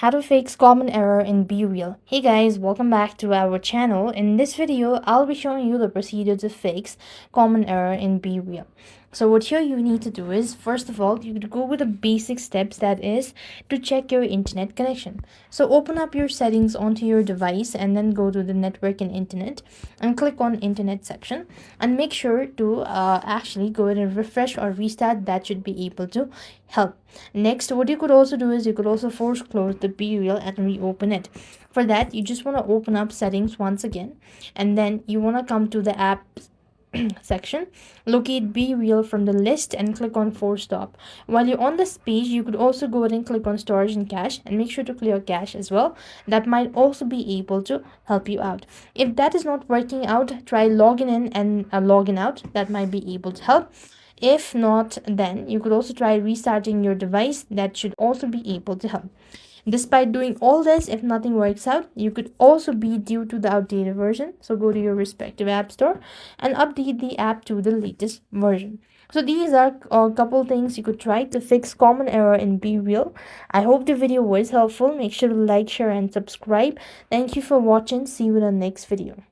How to fix common error in BeReal. Hey guys, welcome back to our channel. In this video, I'll be showing you the procedure to fix common error in BeReal. So what here you need to do is, first of all, you go with the basic steps, that is to check your internet connection. So open up your settings onto your device and then go to the network and internet and click on internet section and make sure to actually go ahead and refresh or restart. That should be able to help. Next, what you could also do is you could also force close the BeReal and reopen it. For that, you just want to open up settings once again, and then you want to come to the app section, locate BeReal from the list and click on force stop. While you're on this page, you could also go ahead and click on storage and cache and make sure to clear cache as well. That might also be able to help you out. If that is not working out, try logging in and logging out. That might be able to help. If not, then you could also try restarting your device. That should also be able to help. Despite doing all this, if nothing works out, you could also be due to the outdated version. So go to your respective app store and update the app to the latest version. So these are a couple things you could try to fix common error in BeReal. I hope the video was helpful. Make sure to like, share and subscribe. Thank you for watching. See you in the next video.